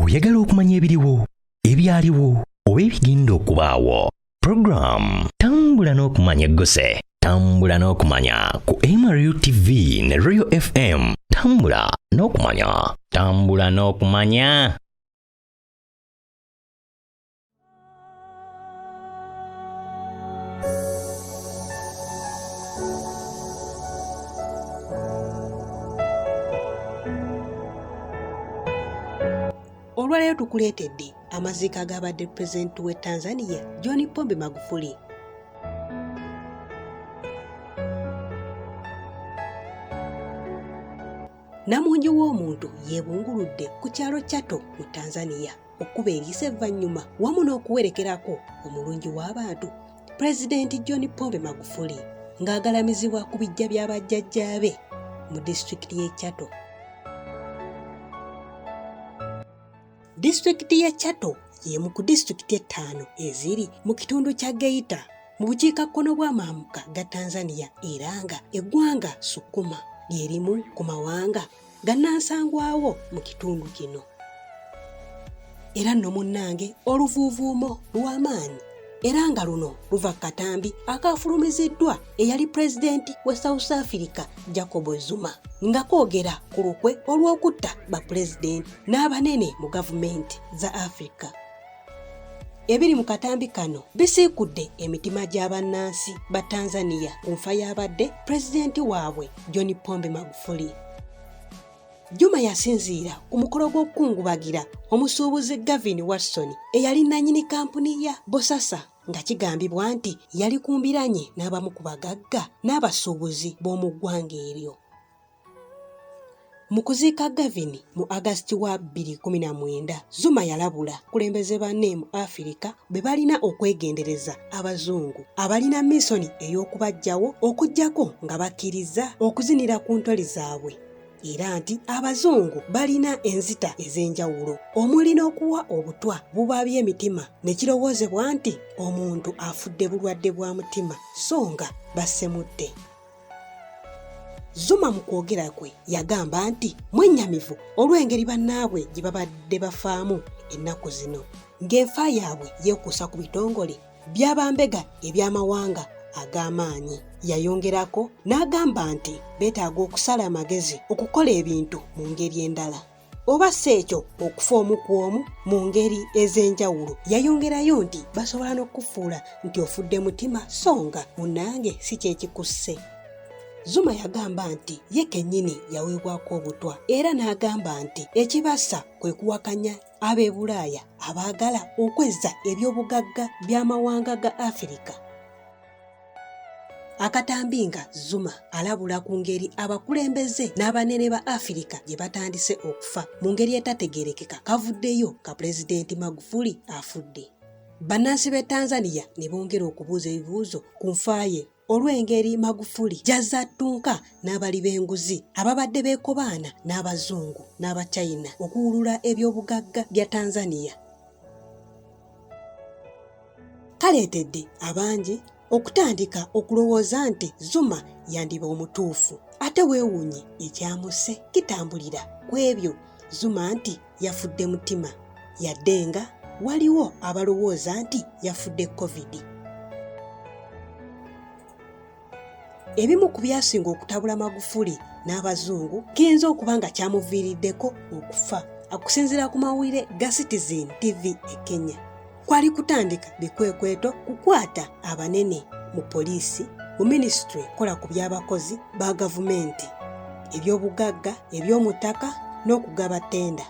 oyagala okumanya ebiriwo, ebyaliwo, oba ebigenda okubaawo. Program Tambula n'okumanya eggose. Tambula n'okumanya ku MRU TV ne Royal FM. Tambula n'okumanya. Tambula n'okumanya. Olwaleero tukuleetedde amaziika ag'abadde pulezidenti w'e Tanzania John Pombe Magufuli. Namungi w'omuntu yeebunguludde ku kyalo Chato mu Tanzania okuba eriisa evvannyuma wamu n'okuwerekerako omulungi w'abantu Pulezidenti John Pombe Magufuli ng'agalamizibwa ku bijja bya bajjajjaabe mu disitulikiti y'e Chato. Disitulikiti y'e Chato y'emu ku disitulikiti 5 eziri mu kitundu kya Geita mu bukiikakkono bw'amaamuka ga Tanzania era nga eggwanga Sukuma lyerimu ku mawanga gannansangwawo mu kitundu kino. Era nno munnange oluvuuvuumo lw'amaanyi era nga luno luva katambi akafulumiziddwa eyali pulezidenti wa South Africa Jacob Zuma nga koogera ku lukwe olw'okutta bapulezidenti n'abanene mu gavumenti za Africa. Ebiri mu katambi kano bisiikudde emitima gy'abannansi ba Tanzania ku nfa y'abadde pulezidenti waabwe John Pombe Magufuli. Juma yasinziira ku mukolo gw'okukungubagira omusuubuzi Gavin Watson eyali nannyini kampuni ya Bosasa nga kigambibwa nti yali kumbiranye n'abamu ku bagagga n'abasuubuzi b'omu ggwanga eryo. Mu kuziika Gavin mu August wa 2019, Zuma yalabula kulembeze banne mu Africa be balina okwegendereza abazungu abalina misoni ey'okubajjawo okujjako nga bakkiriza okuzinira ku ntoli zaabwe. Era nti abazungu balina enzita ez'enjawulo omuli n'okuwa obutwa bubaabya emitima ne kirowoozebwa nti omuntu afudde bulwadde bwa mutima so nga bassemutte. Zuma mu kwogera kwe yagamba nti mwennyamivu olw'engeri bannaabwe gye babadde bafaamu ennaku zino ng'enfa yaabwe yeekuusa ku bitongole by'abambega eby'amawanga ag'amaanyi. Yayongerako n'agamba nti beetaaga okusala amagezi okukola ebintu mu ngeri endala oba si ekyo okufa omu ku omu mu ngeri ez'enjawulo. Yayongerayo nti basobola n'okufuula nti ofudde mutima so nga munnange si kyekikusse. Zuma yagamba nti ye kennyini yaweebwako obutwa era n'agamba nti ekibassa kwe kuwakanya ab'e Bulaaya abaagala okwezza eby'obugagga by'amawanga ga Africa. Akatambi nga Zuma alabula ku ngeri abakulembeze n'abanene ba Africa gye batandise okufa mu ngeri etategeerekeka kavuddeyo ka pulezidenti Magufuli afudde. Bannansi b'e Tanzania ne bongera okubuuza ebibuuzo ku nfa ye olw'engeri Magufuli gy'azattunka n'abali b'enguzi ababadde beekobaana n'abazungu n'abachina okuwulula eby'obugagga bya Tanzania. Kaleetedde abangi okutandika okulowooza nti Zuma yandiba omutuufu ate weewuunye ekyamusse kitambulira ku ebyo Zuma nti yafudde mutima yadde nga waliwo abalowooza nti yafudde COVID. Ebimu ku byasinga okutabula Magufuli n'abazungu kiyinza okuba nga kyamuviiriddeko okufa akusinziira ku mawulire ga Citizen TV e Kenya. Kwali kutandika bikwekweto kukwata abanene mu poliisi mu ministry kola ku by'abakozi ba gavumenti eby'obugagga eby'omutaka n'okugaba ttenda.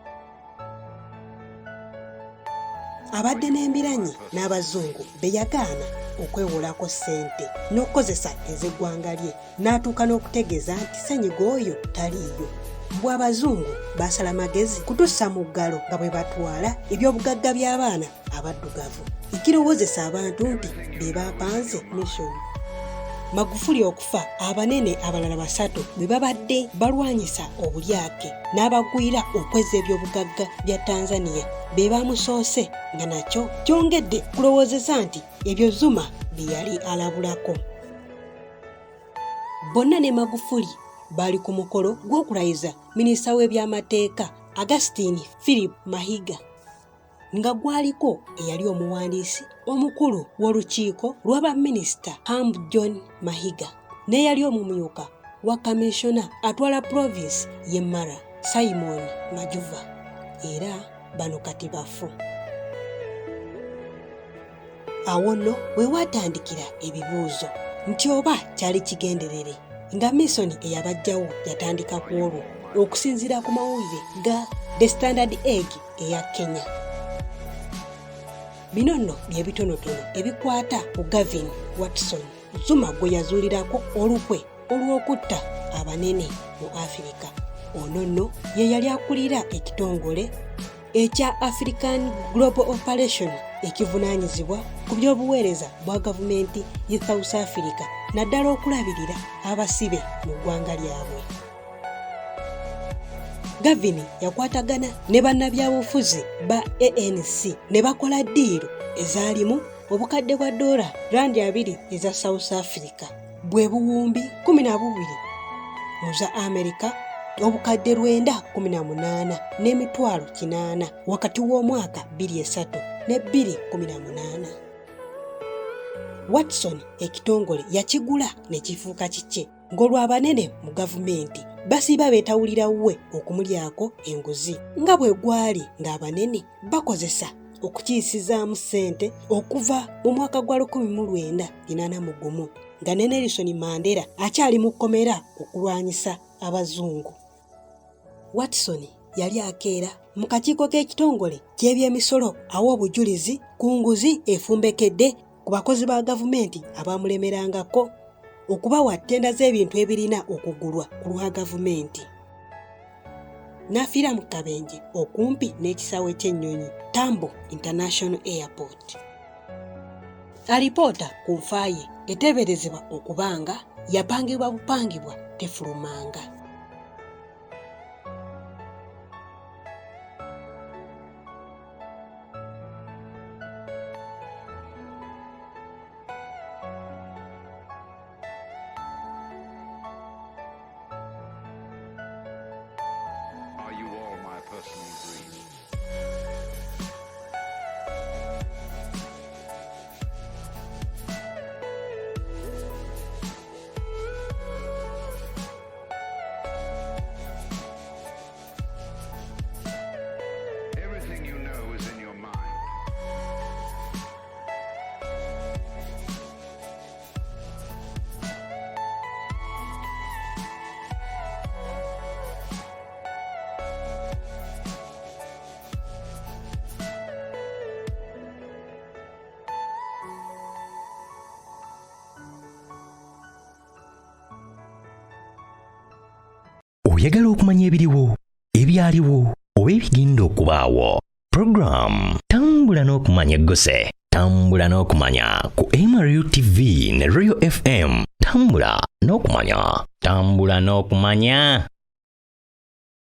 Abadde n'embiranyi n'abazungu be yagaana okwewolako ssente n'okukozesa ez'eggwanga lye n'atuuka n'okutegeeza nti ssenyiga oyo taliiyo. Mbw abazungu basala magezi kutussa mu ggalo nga bwe batwala eby'obugagga by'abaana abaddugavu ekirowoozesa abantu nti be bapanze mission. Magufuli okufa abanene abalala 3 bwe babadde balwanyisa obulyake n'abagwira okweza eby'obugagga bya Tanzania be bamusoose nga nakyo kyongedde kulowoozesa nti ebyo Zuma bye yali alabulako. Bonna ne Magufuli bali ku mukolo gw'okulayiza minisita w'ebyamateeka Augustine Philip Mahiga nga gwaliko eyali omuwandiisi omukulu w'olukiiko lw'abaminisita Hambu John Mahiga n'eyali omumyuka wa kamishona atwala province y'e Mara Simon Majuva, era bano kati bafu. Awo nno we watandikira ebibuuzo nti oba kyali kigenderere nga misoni eyabajjawo yatandika ku olwo okusinziira ku mawulire ga The Standard Egg eya Kenya. Bino nno bye bitonotono ebikwata ku Gavin Watson, Zuma gwe yazuulirako olukwe olw'okutta abanene mu Afirika. Ono nno ye yali akulira ekitongole ekya African Global Operation ekivunaanyizibwa ku by'obuweereza bwa gavumenti ye South Africa naddala okulabirira abasibe mu ggwanga lyabwe. Gavin yakwatagana ne bannabyabufuzi ba ANC ne bakola ddiiro ezaalimu obukadde bwa $2 eza South Africa bwe buwumbi 12 mu za Amerika, obukadde $918 n'emitwalo 8 wakati w'omwaka 2003 ne 2018. Watson ekitongole yakigula ne kifuuka kike ng'olwo abanene mu gavumenti basiba beetawulira we okumulyako enguzi nga bwe gwali ng'abanene bakozesa okukiyisizaamu ssente okuva mu mwaka gwa 1981 nga ne Nelson Mandela akyali mu kkomera okulwanyisa abazungu. Watson yali akeera mu kakiiko k'ekitongole ky'ebyemisolo awa obujulizi ku nguzi efumbekedde ku bakozi ba gavumenti abaamulemerangako okubawa ttenda z'ebintu ebirina okugulwa ku lwa gavumenti. N'afiira mu kabenje okumpi n'ekisaawe ky'ennyonyi Tambo International Airport. Alipoota ku nfa ye eteeberezebwa okuba nga yapangibwa bupangibwa tefulumanga. Are you all my personal dreams? Everything you know is in your mind. Oyagala okumanya ebiriwo, ebyaliwo, oba ebigenda okubaawo. Program Tambula n'okumanya eggose. Tambula n'okumanya ku Amaru TV ne Royal FM. Tambula n'okumanya. Tambula n'okumanya.